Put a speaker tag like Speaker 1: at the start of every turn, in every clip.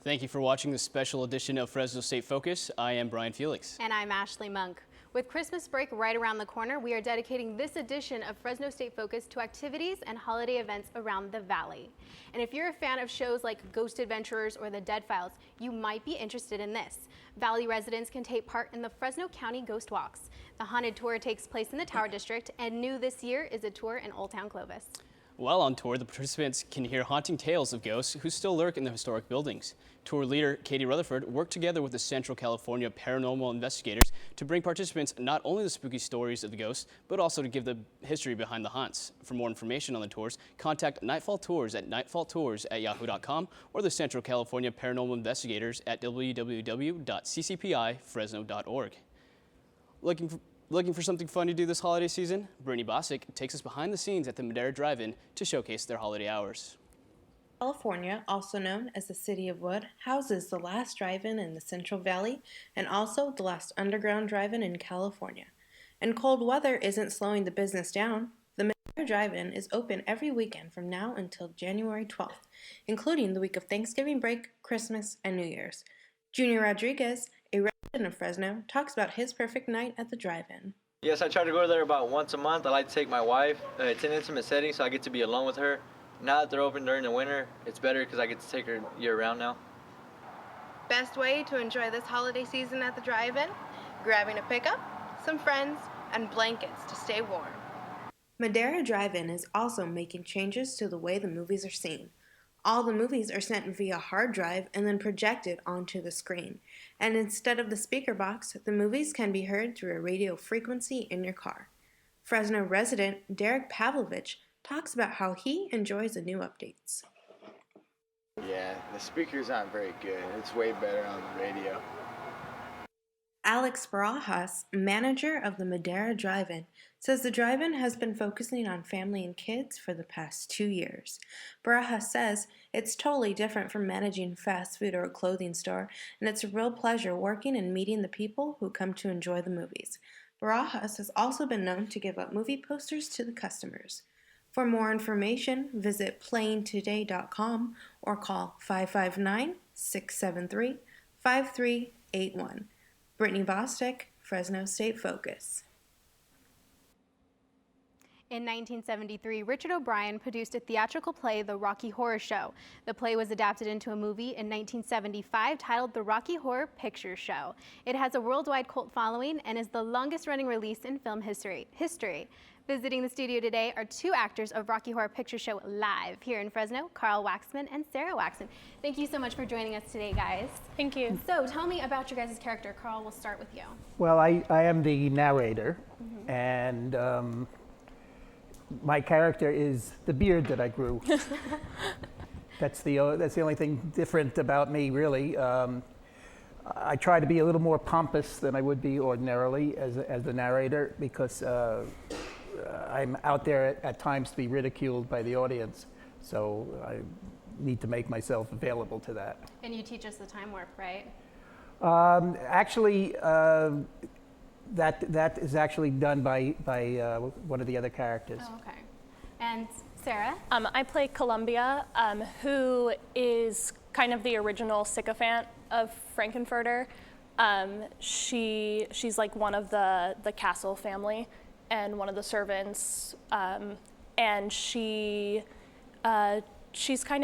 Speaker 1: Thank you for watching this special edition of Fresno State Focus. I am Brian Felix.
Speaker 2: And I'm Ashley Monk. With Christmas break right around the corner, we are dedicating this edition of Fresno State Focus to activities and holiday events around the Valley. And if you're a fan of shows like Ghost Adventurers or The Dead Files, you might be interested in this. Valley residents can take part in the Fresno County Ghost Walks. The haunted tour takes place in the Tower District, and new this year is a tour in Old Town Clovis.
Speaker 1: While on tour, the participants can hear haunting tales of ghosts who still lurk in the historic buildings. Tour leader Katie Rutherford worked together with the Central California Paranormal Investigators to bring participants not only the spooky stories of the ghosts, but also to give the history behind the haunts. For more information on the tours, contact Nightfall Tours at nightfalltours@yahoo.com or the Central California Paranormal Investigators at www.ccpifresno.org. Looking for something fun to do this holiday season? Brittany Bosick takes us behind the scenes at the Madera Drive-In to showcase their holiday hours.
Speaker 3: California, also known as the City of Wood, houses the last drive-in in the Central Valley and also the last underground drive-in in California. And cold weather isn't slowing the business down. The Madera Drive-In is open every weekend from now until January 12th, including the week of Thanksgiving break, Christmas, and New Year's. Junior Rodriguez, a resident of Fresno, talks about his perfect night at the drive-in.
Speaker 4: Yes, I try to go there about once a month. I like to take my wife. It's an intimate setting, so I get to be alone with her. Now that they're open during the winter, it's better because I get to take her year-round now.
Speaker 3: Best way to enjoy this holiday season at the drive-in? Grabbing a pickup, some friends, and blankets to stay warm. Madera Drive-In is also making changes to the way the movies are seen. All the movies are sent via hard drive and then projected onto the screen. And instead of the speaker box, the movies can be heard through a radio frequency in your car. Fresno resident Derek Pavlovich talks about how he enjoys the new updates.
Speaker 5: Yeah, the speakers aren't very good. It's way better on the radio.
Speaker 3: Alex Barajas, manager of the Madera Drive-In, says the drive-in has been focusing on family and kids for the past 2 years. Barajas says it's totally different from managing fast food or a clothing store, and it's a real pleasure working and meeting the people who come to enjoy the movies. Barajas has also been known to give out movie posters to the customers. For more information, visit playingtoday.com or call 559-673-5381. Brittany Bostic, Fresno State Focus.
Speaker 2: In 1973, Richard O'Brien produced a theatrical play, The Rocky Horror Show. The play was adapted into a movie in 1975 titled The Rocky Horror Picture Show. It has a worldwide cult following and is the longest-running release in film history. Visiting the studio today are two actors of Rocky Horror Picture Show live here in Fresno, Carl Waxman and Sarah Waxman. Thank you so much for joining us today, guys.
Speaker 6: Thank you.
Speaker 2: So tell me about your guys' character. Carl, we'll start with you.
Speaker 7: Well, I am the narrator, and my character is the beard that I grew. That's the only thing different about me, really. I try to be a little more pompous than I would be ordinarily as the narrator, because I'm out there at times to be ridiculed by the audience, so I need to make myself available to that.
Speaker 2: And you teach us the time warp, right?
Speaker 7: Actually, that is actually done by one of the other characters.
Speaker 2: Oh, okay. And Sarah?
Speaker 6: I play Columbia, who is kind of the original sycophant of Frankenfurter. She's like one of the Castle family and one of the servants, and she's kind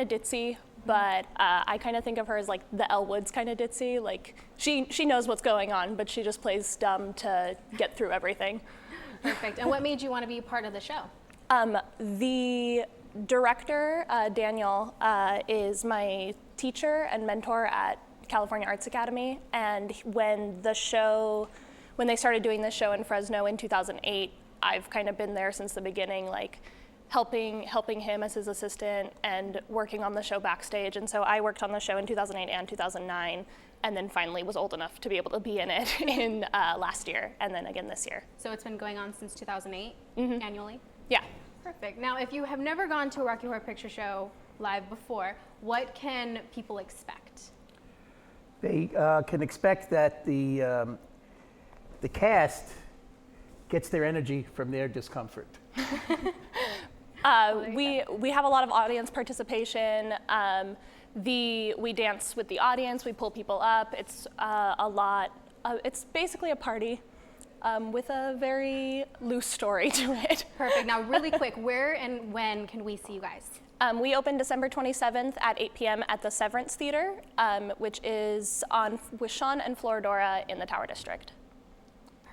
Speaker 6: of ditzy, but I kind of think of her as like the Elle Woods kind of ditzy. Like she knows what's going on, but she just plays dumb to get through everything.
Speaker 2: Perfect. And what made you want to be part of the show?
Speaker 6: The director, Daniel, is my teacher and mentor at California Arts Academy, and when they started doing this show in Fresno in 2008, I've kind of been there since the beginning, like helping him as his assistant and working on the show backstage. And so I worked on the show in 2008 and 2009, and then finally was old enough to be able to be in it in last year, and then again this year.
Speaker 2: So it's been going on since 2008, annually?
Speaker 6: Yeah.
Speaker 2: Perfect. Now, if you have never gone to a Rocky Horror Picture Show live before, what can people expect?
Speaker 7: They can expect that the cast gets their energy from their discomfort.
Speaker 6: We have a lot of audience participation. We dance with the audience, we pull people up. It's a lot. It's basically a party with a very loose story to it.
Speaker 2: Perfect. Now, really quick, where and when can we see you guys?
Speaker 6: We open December 27th at 8 p.m. at the Severance Theater, which is on with Sean and Floridora in the Tower District.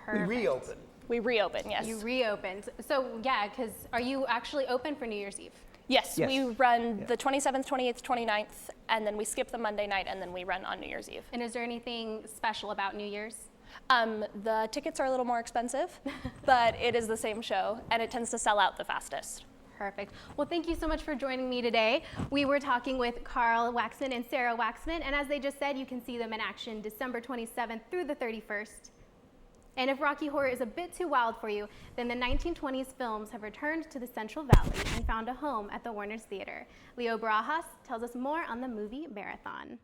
Speaker 2: Perfect.
Speaker 6: We reopen, yes.
Speaker 2: You reopened. So, yeah, because are you actually open for New Year's Eve?
Speaker 6: Yes, we run the 27th, 28th, 29th, and then we skip the Monday night, and then we run on New Year's Eve.
Speaker 2: And is there anything special about New Year's?
Speaker 6: The tickets are a little more expensive, but it is the same show, and it tends to sell out the fastest.
Speaker 2: Perfect. Well, thank you so much for joining me today. We were talking with Carl Waxman and Sarah Waxman, and as they just said, you can see them in action December 27th through the 31st. And if Rocky Horror is a bit too wild for you, then the 1920s films have returned to the Central Valley and found a home at the Warner's Theater. Leo Barajas tells us more on the movie marathon.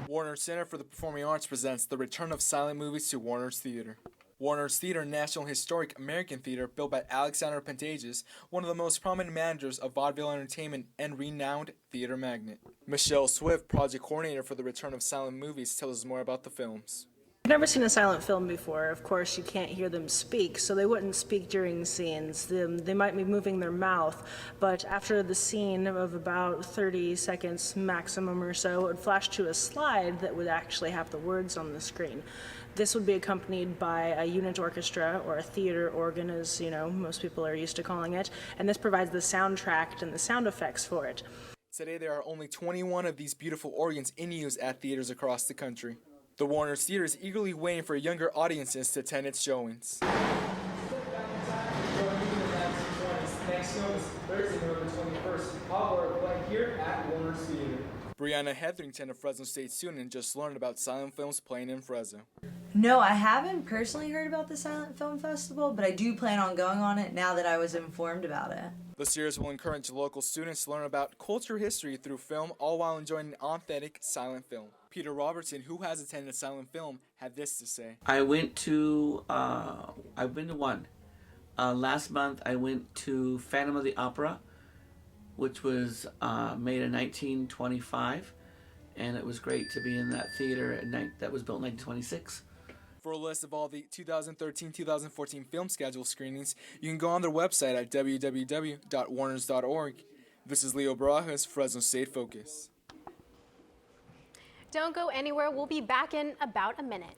Speaker 8: Warner Center for the Performing Arts presents the return of silent movies to Warner's Theater. Warner's Theater, National Historic American Theater, built by Alexander Pantages, one of the most prominent managers of vaudeville entertainment and renowned theater magnate. Michelle Swift, project coordinator for the return of silent movies, tells us more about the films.
Speaker 9: I've never seen a silent film before. Of course, you can't hear them speak, so they wouldn't speak during scenes. They might be moving their mouth, but after the scene of about 30 seconds maximum or so, it would flash to a slide that would actually have the words on the screen. This would be accompanied by a unit orchestra, or a theater organ, as most people are used to calling it, and this provides the soundtrack and the sound effects for it.
Speaker 8: Today, there are only 21 of these beautiful organs in use at theaters across the country. The Warner's Theater is eagerly waiting for younger audiences to attend its showings. Next show is Thursday, November 21st. Hogwarts play here at Warner's Theater. Brianna Hetherington of Fresno State student just learned about silent films playing in Fresno.
Speaker 10: No, I haven't personally heard about the Silent Film Festival, but I do plan on going on it now that I was informed about it.
Speaker 8: The series will encourage local students to learn about culture history through film, all while enjoying an authentic silent film. Peter Robertson, who has attended silent film, had this to say.
Speaker 11: I've been to one. Last month I went to Phantom of the Opera, which was made in 1925, and it was great to be in that theater that was built in 1926.
Speaker 8: For a list of all the 2013-2014 film schedule screenings, you can go on their website at www.warners.org. This is Leo Barajas, Fresno State Focus.
Speaker 2: Don't go anywhere. We'll be back in about a minute.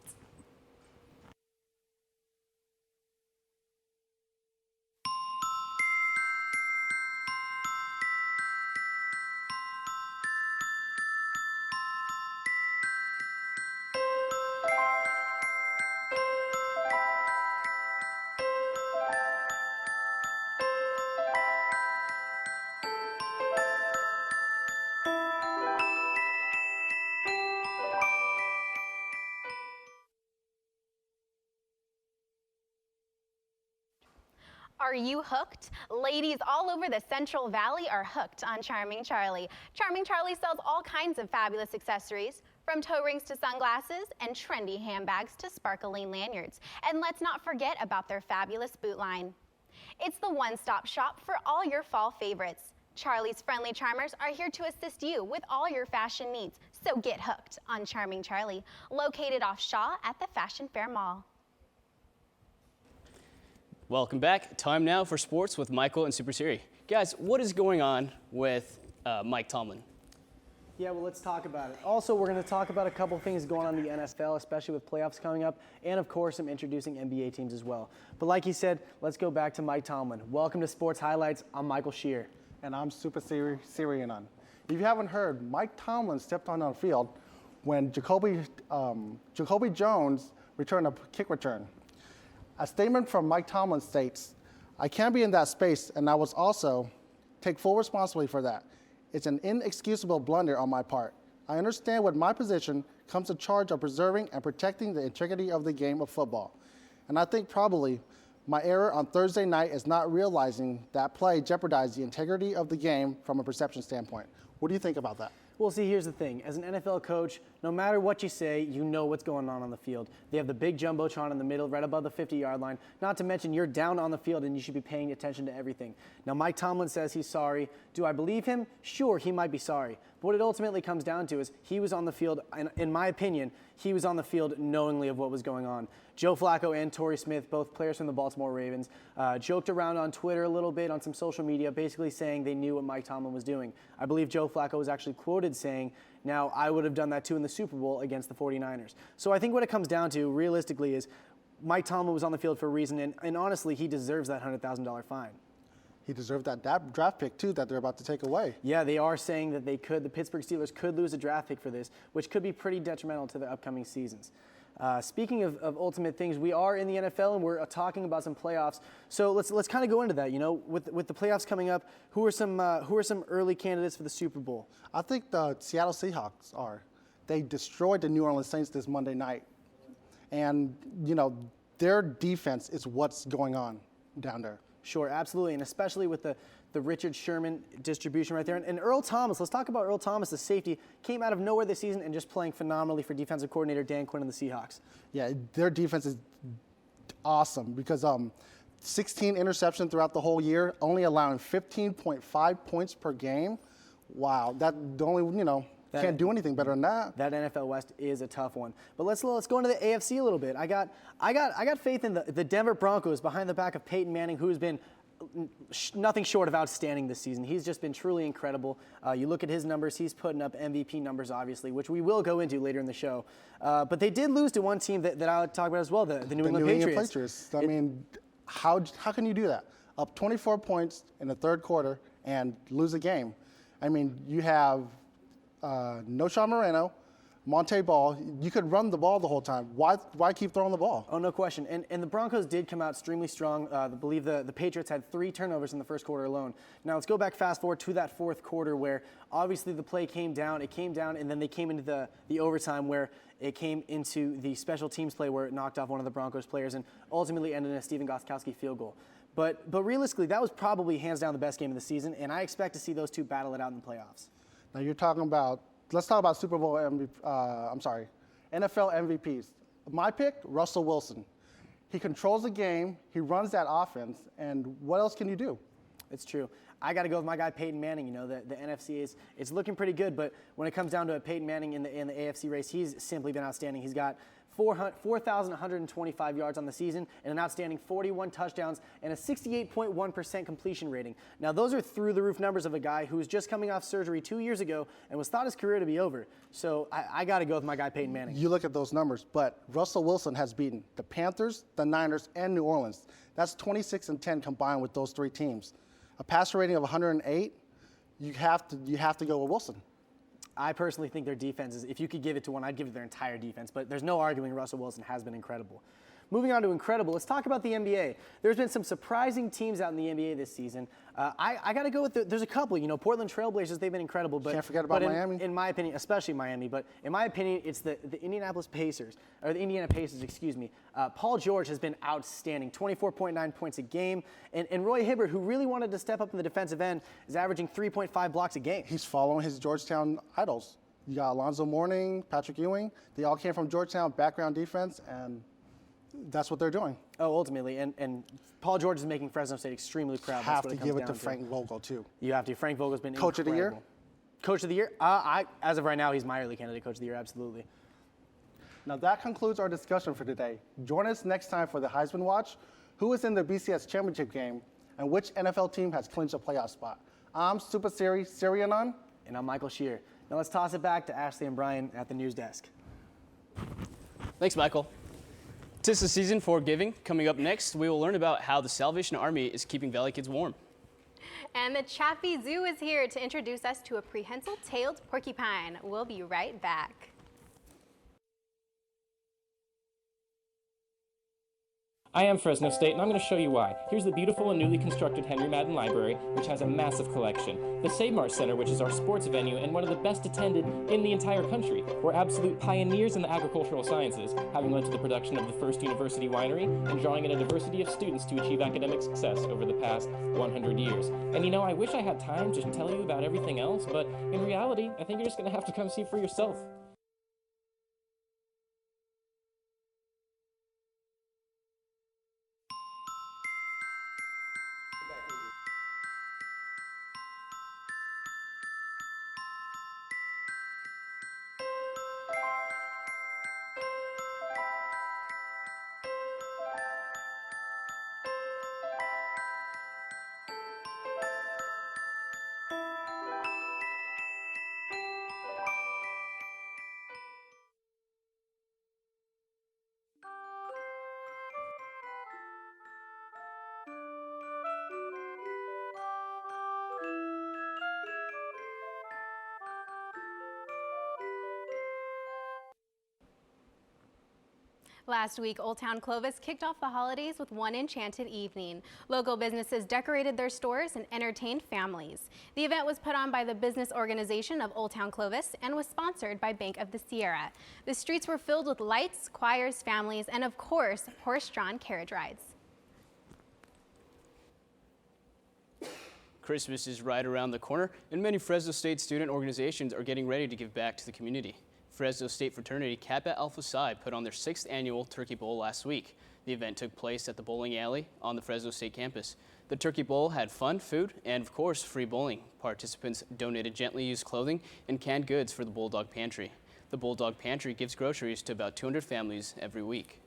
Speaker 2: Are you hooked? Ladies all over the Central Valley are hooked on Charming Charlie. Charming Charlie sells all kinds of fabulous accessories, from toe rings to sunglasses and trendy handbags to sparkling lanyards. And let's not forget about their fabulous boot line. It's the one-stop shop for all your fall favorites. Charlie's friendly charmers are here to assist you with all your fashion needs, so get hooked on Charming Charlie, located off Shaw at the Fashion Fair Mall.
Speaker 1: Welcome back. Time now for sports with Michael and Super Siri. Guys, what is going on with Mike Tomlin?
Speaker 12: Yeah, well, let's talk about it. Also, we're going to talk about a couple things going on in the NFL, especially with playoffs coming up, and of course, I'm introducing NBA teams as well. But like he said, let's go back to Mike Tomlin. Welcome to Sports Highlights. I'm Michael Shear.
Speaker 13: And I'm Super Syrianon. If you haven't heard, Mike Tomlin stepped on the field when Jacoby Jones returned a kick return. A statement from Mike Tomlin states, "I can't be in that space, and I was also take full responsibility for that. It's an inexcusable blunder on my part. I understand with my position comes the charge of preserving and protecting the integrity of the game of football. And I think probably my error on Thursday night is not realizing that play jeopardized the integrity of the game from a perception standpoint." What do you think about that?
Speaker 12: Well, see, here's the thing. As an NFL coach, no matter what you say, you know what's going on the field. They have the big jumbotron in the middle, right above the 50-yard line. Not to mention, you're down on the field, and you should be paying attention to everything. Now, Mike Tomlin says he's sorry. Do I believe him? Sure, he might be sorry. But what it ultimately comes down to is he was on the field, and in my opinion, he was on the field knowingly of what was going on. Joe Flacco and Torrey Smith, both players from the Baltimore Ravens, joked around on Twitter a little bit, on some social media, basically saying they knew what Mike Tomlin was doing. I believe Joe Flacco was actually quoted saying, now, I would have done that too in the Super Bowl against the 49ers. So I think what it comes down to, realistically, is Mike Tomlin was on the field for a reason, and honestly, he deserves that $100,000 fine.
Speaker 13: He deserved that draft pick, too, that they're about to take away.
Speaker 12: Yeah, they are saying that the Pittsburgh Steelers could lose a draft pick for this, which could be pretty detrimental to the upcoming seasons. Speaking of ultimate things, we are in the NFL and we're talking about some playoffs. So let's kind of go into that. You know, with the playoffs coming up, who are some early candidates for the Super Bowl?
Speaker 13: I think the Seattle Seahawks are. They destroyed the New Orleans Saints this Monday night, and you know their defense is what's going on down there.
Speaker 12: Sure, absolutely, and especially with the Richard Sherman distribution right there. And Earl Thomas, let's talk about Earl Thomas, the safety, came out of nowhere this season and just playing phenomenally for defensive coordinator Dan Quinn and the Seahawks.
Speaker 13: Yeah, their defense is awesome because 16 interceptions throughout the whole year, only allowing 15.5 points per game. Wow, can't do anything better than that.
Speaker 12: That NFL West is a tough one. But let's go into the AFC a little bit. I got faith in the Denver Broncos behind the back of Peyton Manning, who's been nothing short of outstanding this season. He's just been truly incredible. You look at his numbers, he's putting up MVP numbers, obviously, which we will go into later in the show. But they did lose to one team that I'll talk about as well, the New England Patriots.
Speaker 13: I mean, how can you do that? Up 24 points in the third quarter and lose a game. I mean, you have no Sean Moreno, Monte Ball. You could run the ball the whole time. Why keep throwing the ball?
Speaker 12: Oh, no question. And the Broncos did come out extremely strong. I believe the Patriots had 3 turnovers in the first quarter alone. Now let's go back fast forward to that fourth quarter where obviously the play came down. It came down, and then they came into the overtime where it came into the special teams play where it knocked off one of the Broncos players and ultimately ended in a Steven Gostkowski field goal. But realistically, that was probably hands down the best game of the season, and I expect to see those two battle it out in the playoffs.
Speaker 13: Now you're talking about, let's talk about Super Bowl NFL MVPs. My pick, Russell Wilson. He controls the game, he runs that offense, and what else can you do?
Speaker 12: It's true. I got to go with my guy Peyton Manning. You know, the NFC it's looking pretty good, but when it comes down to it, Peyton Manning in the AFC race, he's simply been outstanding. He's got 4,125 yards on the season and an outstanding 41 touchdowns and a 68.1% completion rating. Now, those are through-the-roof numbers of a guy who was just coming off surgery 2 years ago and was thought his career to be over. So I got to go with my guy Peyton Manning.
Speaker 13: You look at those numbers, but Russell Wilson has beaten the Panthers, the Niners, and New Orleans. That's 26-10 combined with those 3 teams. A passer rating of 108, you have to go with Wilson.
Speaker 12: I personally think their defense is, if you could give it to one, I'd give it their entire defense, but there's no arguing Russell Wilson has been incredible. Moving on to incredible, let's talk about the NBA. There's been some surprising teams out in the NBA this season. I got to go with there's a couple. You know, Portland Trailblazers, they've been incredible. But
Speaker 13: can't forget about Miami.
Speaker 12: In my opinion, especially Miami, but in my opinion, it's the Indiana Pacers, excuse me. Paul George has been outstanding, 24.9 points a game. And Roy Hibbert, who really wanted to step up in the defensive end, is averaging 3.5 blocks a game.
Speaker 13: He's following his Georgetown idols. You got Alonzo Mourning, Patrick Ewing. They all came from Georgetown, background defense, and that's what they're doing.
Speaker 12: Oh, ultimately, and Paul George is making Fresno State extremely proud.
Speaker 13: Have to give it to Frank Vogel, too.
Speaker 12: You have to. Frank Vogel's been
Speaker 13: Coach of the year?
Speaker 12: Coach of the year? As of right now, he's my early candidate, Coach of the year, absolutely.
Speaker 13: Now that concludes our discussion for today. Join us next time for the Heisman Watch. Who is in the BCS championship game, and which NFL team has clinched a playoff spot? I'm Super Sirianon.
Speaker 12: And I'm Michael Shear. Now let's toss it back to Ashley and Brian at the news desk.
Speaker 1: Thanks, Michael. 'Tis the season for giving. Coming up next, we will learn about how the Salvation Army is keeping Valley kids warm.
Speaker 2: And the Chaffee Zoo is here to introduce us to a prehensile-tailed porcupine. We'll be right back.
Speaker 14: I am Fresno State, and I'm going to show you why. Here's the beautiful and newly constructed Henry Madden Library, which has a massive collection. The Save Mart Center, which is our sports venue and one of the best attended in the entire country. We're absolute pioneers in the agricultural sciences, having led to the production of the first university winery and drawing in a diversity of students to achieve academic success over the past 100 years. And you know, I wish I had time to tell you about everything else, but in reality, I think you're just going to have to come see for yourself.
Speaker 2: Last week, Old Town Clovis kicked off the holidays with one enchanted evening. Local businesses decorated their stores and entertained families. The event was put on by the business organization of Old Town Clovis and was sponsored by Bank of the Sierra. The streets were filled with lights, choirs, families, and of course, horse-drawn carriage rides.
Speaker 1: Christmas is right around the corner, and many Fresno State student organizations are getting ready to give back to the community. Fresno State fraternity Kappa Alpha Psi put on their 6th annual Turkey Bowl last week. The event took place at the bowling alley on the Fresno State campus. The Turkey Bowl had fun, food, and of course, free bowling. Participants donated gently used clothing and canned goods for the Bulldog Pantry. The Bulldog Pantry gives groceries to about 200 families every week.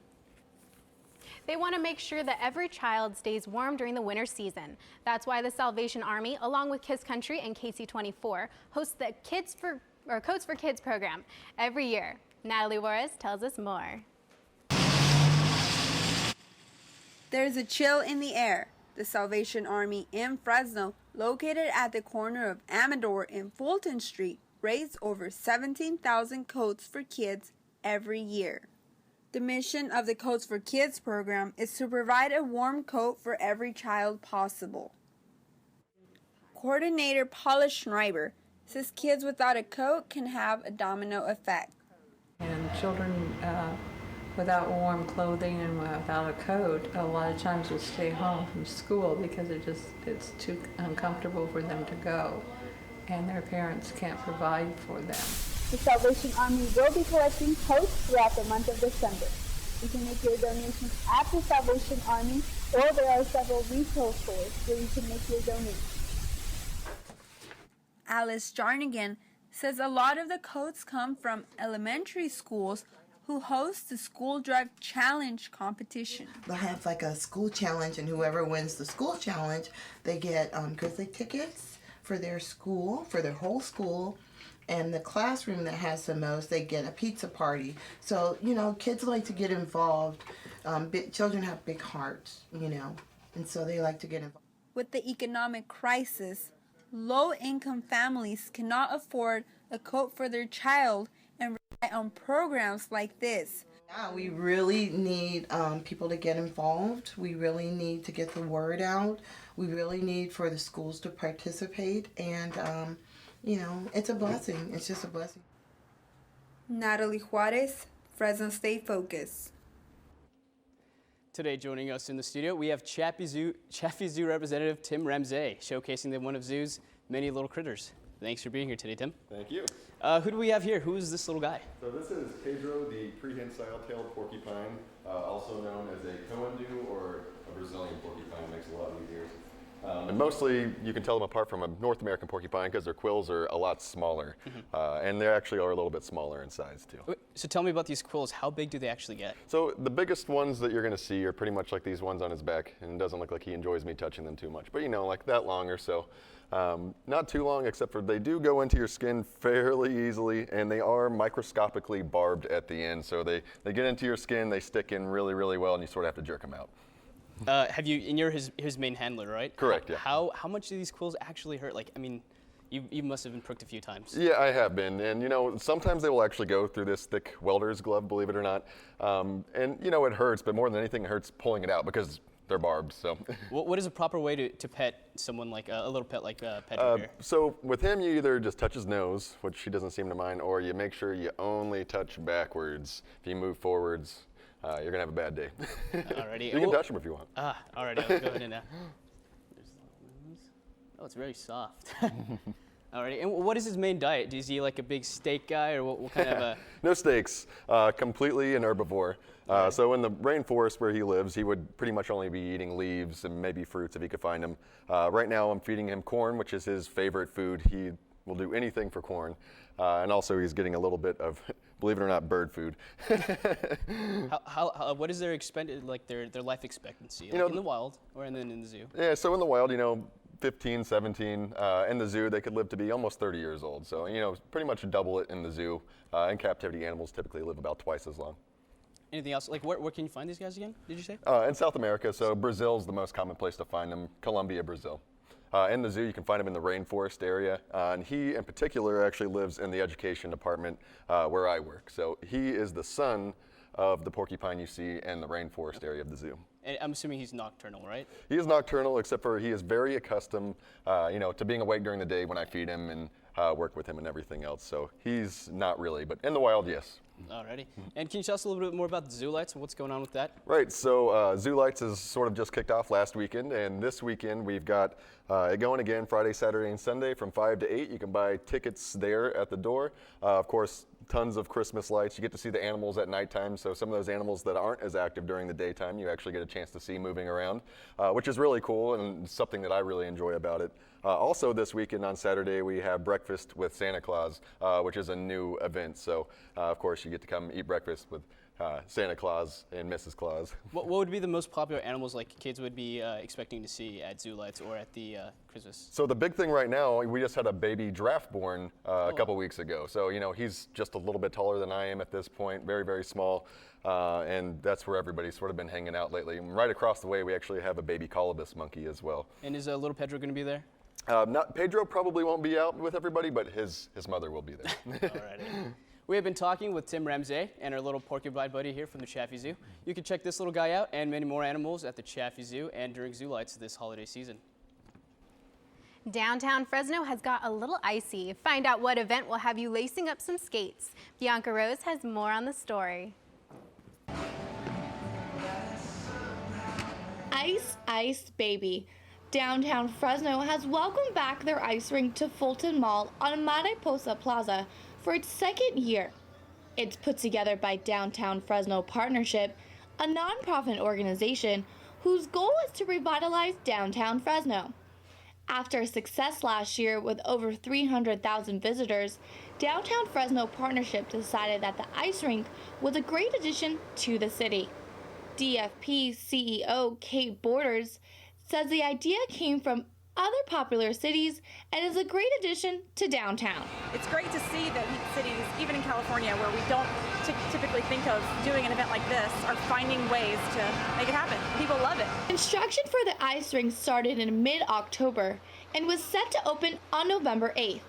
Speaker 2: They want to make sure that every child stays warm during the winter season. That's why the Salvation Army, along with Kids Country and KC24, hosts the Coats for Kids program every year. Natalie Juarez tells us more.
Speaker 15: There's a chill in the air. The Salvation Army in Fresno, located at the corner of Amador and Fulton Street, raise over 17,000 coats for kids every year. The mission of the Coats for Kids program is to provide a warm coat for every child possible. Coordinator Paula Schreiber says kids without a coat can have a domino effect.
Speaker 16: And children without warm clothing and without a coat, a lot of times will stay home from school because it's too uncomfortable for them to go, and their parents can't provide for them.
Speaker 17: The Salvation Army will be collecting coats throughout the month of December. You can make your donations at the Salvation Army, or there are several retail stores where you can make your donations.
Speaker 15: Alice Jarnigan says a lot of the coats come from elementary schools who host the School Drive Challenge competition.
Speaker 18: They'll have like a school challenge, and whoever wins the school challenge, they get Grizzly tickets for their school, for their whole school, and the classroom that has the most, they get a pizza party. So, you know, kids like to get involved. Children have big hearts, you know, and so they like to get involved.
Speaker 15: With the economic crisis, low-income families cannot afford a coat for their child and rely on programs like this.
Speaker 18: Yeah, we really need people to get involved. We really need to get the word out. We really need for the schools to participate, and you know, it's a blessing. It's just a blessing.
Speaker 15: Natalie Juarez, Fresno State Focus.
Speaker 1: Today, joining us in the studio, we have Chaffee Zoo representative Tim Ramsey, showcasing one of Zoo's many little critters. Thanks for being here today, Tim.
Speaker 19: Thank you.
Speaker 1: Who do we have here? Who is this little guy?
Speaker 19: So this is Pedro, the prehensile-tailed porcupine, also known as a coendu or a Brazilian porcupine. Makes a lot easier. And mostly, you can tell them apart from a North American porcupine because their quills are a lot smaller, and they actually are a little bit smaller in size too.
Speaker 1: So tell me about these quills. How big do they actually get?
Speaker 19: So the biggest ones that you're going to see are pretty much like these ones on his back, and it doesn't look like he enjoys me touching them too much, but you know, like that long or so. Not too long, except for they do go into your skin fairly easily, and they are microscopically barbed at the end. So they get into your skin, they stick in really, really well, and you sort of have to jerk them out.
Speaker 1: And you're his main handler, right?
Speaker 19: Correct, yeah.
Speaker 1: How much do these quills actually hurt? Like, I mean, You must have been pricked a few times.
Speaker 19: Yeah, I have been, and you know, sometimes they will actually go through this thick welder's glove, believe it or not, and you know, it hurts, but more than anything, it hurts pulling it out because they're barbed. So.
Speaker 1: What is a proper way to pet someone like a little pet like Pedro here?
Speaker 19: So with him, you either just touch his nose, which he doesn't seem to mind, or you make sure you only touch backwards. If you move forwards, you're gonna have a bad day.
Speaker 1: Alrighty.
Speaker 19: You can touch him if you want.
Speaker 1: Alrighty. I'll go ahead and. Oh, it's very soft. Alrighty. And what is his main diet? Is he like a big steak guy, or what kind of a?
Speaker 19: No steaks. Completely an herbivore. So in the rainforest where he lives, he would pretty much only be eating leaves and maybe fruits if he could find them. Right now, I'm feeding him corn, which is his favorite food. He will do anything for corn. And also, he's getting a little bit of, believe it or not, bird food.
Speaker 1: What is their their life expectancy?
Speaker 19: You know,
Speaker 1: in the wild or in the zoo?
Speaker 19: Yeah, so in the wild, you know, 15, 17. In the zoo, they could live to be almost 30 years old. So, you know, pretty much double it in the zoo. In captivity, animals typically live about twice as long.
Speaker 1: Anything else? Like, where can you find these guys again, did you say?
Speaker 19: In South America, so Brazil's the most common place to find them, Colombia, Brazil. In the zoo, you can find him in the rainforest area, and he, in particular, actually lives in the education department where I work. So he is the son of the porcupine you see in the rainforest area of the zoo.
Speaker 1: And I'm assuming he's nocturnal, right?
Speaker 19: He is nocturnal, except for he is very accustomed, you know, to being awake during the day when I feed him and work with him and everything else. So he's not really, but in the wild, yes.
Speaker 1: Alrighty. And can you tell us a little bit more about the Zoo Lights and what's going on with that?
Speaker 19: Right, so Zoo Lights has sort of just kicked off last weekend, and this weekend we've got it going again Friday, Saturday, and Sunday from 5 to 8. You can buy tickets there at the door. Of course, tons of Christmas lights. You get to see the animals at nighttime, so some of those animals that aren't as active during the daytime, you actually get a chance to see moving around, which is really cool and something that I really enjoy about it. Also this weekend on Saturday, we have breakfast with Santa Claus, which is a new event. So, of course, you get to come eat breakfast with Santa Claus and Mrs. Claus.
Speaker 1: What would be the most popular animals like kids would be expecting to see at Zoo Lights or at the Christmas?
Speaker 19: So the big thing right now, we just had a baby giraffe born a couple weeks ago. So, you know, he's just a little bit taller than I am at this point, very, very small. And that's where everybody's sort of been hanging out lately. And right across the way, we actually have a baby colobus monkey as well.
Speaker 1: And is little Pedro going to be there?
Speaker 19: Pedro probably won't be out with everybody, but his mother will be there.
Speaker 1: Alrighty. We have been talking with Tim Ramsey and our little porcupine buddy here from the Chaffee Zoo. You can check this little guy out and many more animals at the Chaffee Zoo and during Zoo Lights this holiday season.
Speaker 2: Downtown Fresno has got a little icy. Find out what event will have you lacing up some skates. Bianca Rose has more on the story.
Speaker 20: Ice, ice, baby. Downtown Fresno has welcomed back their ice rink to Fulton Mall on Mariposa Plaza for its second year. It's put together by Downtown Fresno Partnership, a nonprofit organization whose goal is to revitalize downtown Fresno. After a success last year with over 300,000 visitors, Downtown Fresno Partnership decided that the ice rink was a great addition to the city. DFP CEO Kate Borders says the idea came from other popular cities and is a great addition to downtown.
Speaker 21: It's great to see that cities, even in California, where we don't typically think of doing an event like this, are finding ways to make it happen. People love it.
Speaker 20: Construction for the ice rink started in mid-October and was set to open on November 8th.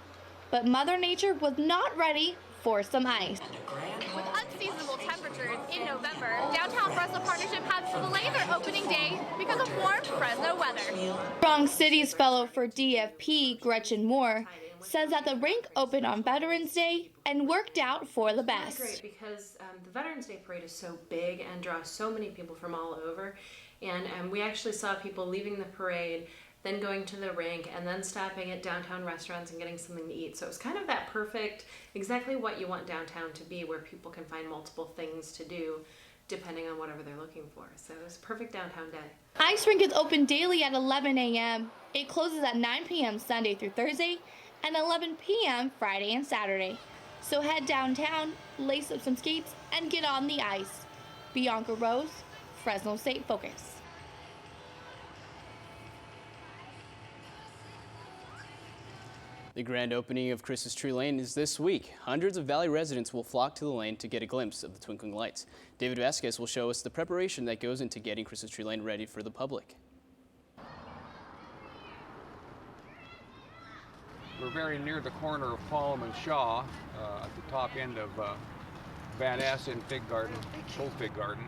Speaker 20: But Mother Nature was not ready for some ice.
Speaker 22: With unseasonable temperatures in November, Downtown Fresno Partnership had to delay their opening day because of warm Fresno weather.
Speaker 20: Strong Cities Fellow for DFP, Gretchen Moore, says that the rink opened on Veterans Day and worked out for the best.
Speaker 23: It's great because the Veterans Day parade is so big and draws so many people from all over, and we actually saw people leaving the parade, then going to the rink, and then stopping at downtown restaurants and getting something to eat. So it's kind of that perfect, exactly what you want downtown to be, where people can find multiple things to do depending on whatever they're looking for. So it was a perfect downtown day.
Speaker 20: Ice rink is open daily at 11 a.m. It closes at 9 p.m. Sunday through Thursday and 11 p.m. Friday and Saturday. So head downtown, lace up some skates, and get on the ice. Bianca Rose, Fresno State Focus.
Speaker 1: The grand opening of Christmas Tree Lane is this week. Hundreds of Valley residents will flock to the lane to get a glimpse of the twinkling lights. David Vasquez will show us the preparation that goes into getting Christmas Tree Lane ready for the public.
Speaker 3: We're very near the corner of Palm and Shaw, at the top end of Van Ness in Fig Garden, Old Fig Garden.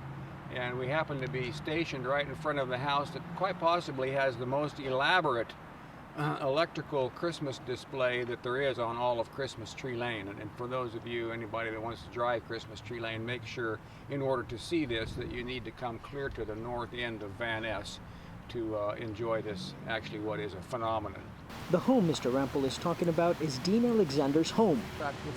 Speaker 3: And we happen to be stationed right in front of the house that quite possibly has the most elaborate electrical Christmas display that there is on all of Christmas Tree Lane. And for those of you, anybody that wants to drive Christmas Tree Lane, make sure in order to see this that you need to come clear to the north end of Van Ness to enjoy this, actually what is a phenomenon.
Speaker 4: The home Mr. Rampel is talking about is Dean Alexander's home.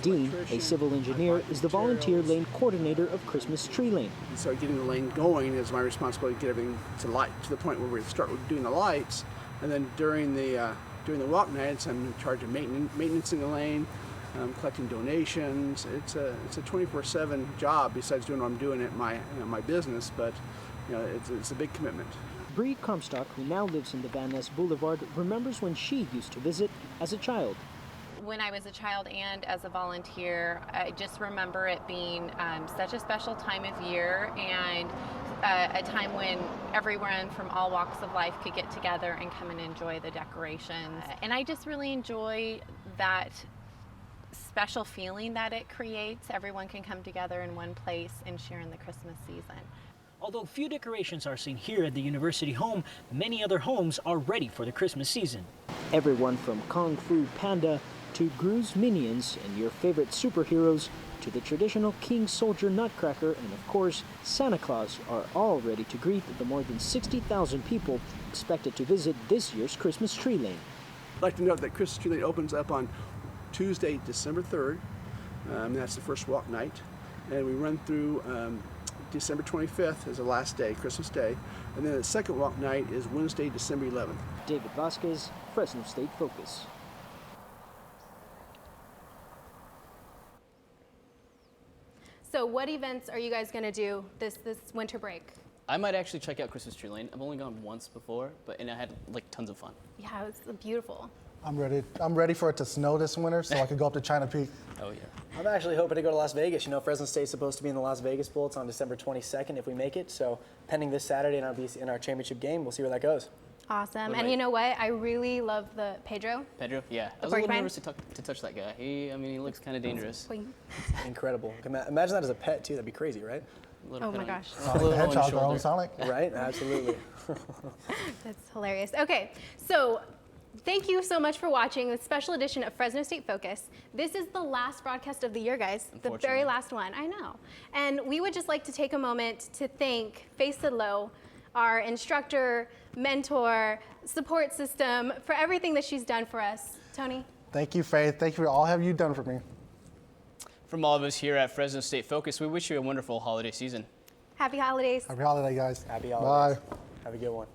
Speaker 4: Dean, a civil engineer, is the volunteer lane coordinator of Christmas Tree Lane.
Speaker 5: So getting the lane going is my responsibility to get everything to light, to the point where we start doing the lights, and then during the walk nights, I'm in charge of maintaining the lane, collecting donations. It's a 24/7 job besides doing what I'm doing at my business, but it's a big commitment.
Speaker 4: Bree Comstock, who now lives in the Van Ness Boulevard, remembers when she used to visit as a child.
Speaker 24: When I was a child and as a volunteer, I just remember it being such a special time of year, and a time when everyone from all walks of life could get together and come and enjoy the decorations. And I just really enjoy that special feeling that it creates. Everyone can come together in one place and share in the Christmas season.
Speaker 4: Although few decorations are seen here at the university home, many other homes are ready for the Christmas season. Everyone from Kung Fu Panda to Gru's Minions and your favorite superheroes to the traditional King Soldier Nutcracker and of course Santa Claus are all ready to greet the more than 60,000 people expected to visit this year's Christmas Tree Lane.
Speaker 5: I'd like to note that Christmas Tree Lane opens up on Tuesday, December 3rd. That's the first walk night. And we run through December 25th is the last day, Christmas Day. And then the second walk night is Wednesday, December 11th.
Speaker 4: David Vasquez, Fresno State Focus.
Speaker 2: So what events are you guys going to do this winter break?
Speaker 1: I might actually check out Christmas Tree Lane. I've only gone once before, and I had like tons of fun.
Speaker 2: Yeah, it was beautiful.
Speaker 13: I'm ready for it to snow this winter so I could go up to China Peak.
Speaker 1: Oh yeah.
Speaker 12: I'm actually hoping to go to Las Vegas. You know, Fresno State's supposed to be in the Las Vegas Bowl. It's on December 22nd if we make it. So pending this Saturday in our championship game, we'll see where that goes.
Speaker 2: Awesome. And you know what? I really love the Pedro.
Speaker 1: Pedro, yeah. I was a little nervous to touch that guy. He looks kind of dangerous.
Speaker 12: Incredible. Imagine that as a pet too. That'd be crazy, right?
Speaker 2: Oh my gosh.
Speaker 13: Hedgehog on Sonic.
Speaker 12: Right? Absolutely.
Speaker 2: That's hilarious. Okay, so thank you so much for watching this special edition of Fresno State Focus. This is the last broadcast of the year, guys. The very last one. I know. And we would just like to take a moment to thank Faith Sidlow, our instructor, mentor, support system, for everything that she's done for us. Tony?
Speaker 13: Thank you, Faith. Thank you for all have you done for me.
Speaker 1: From all of us here at Fresno State Focus, we wish you a wonderful holiday season.
Speaker 2: Happy holidays.
Speaker 13: Happy holiday, guys.
Speaker 12: Happy holidays.
Speaker 13: Bye.
Speaker 12: Have a good one.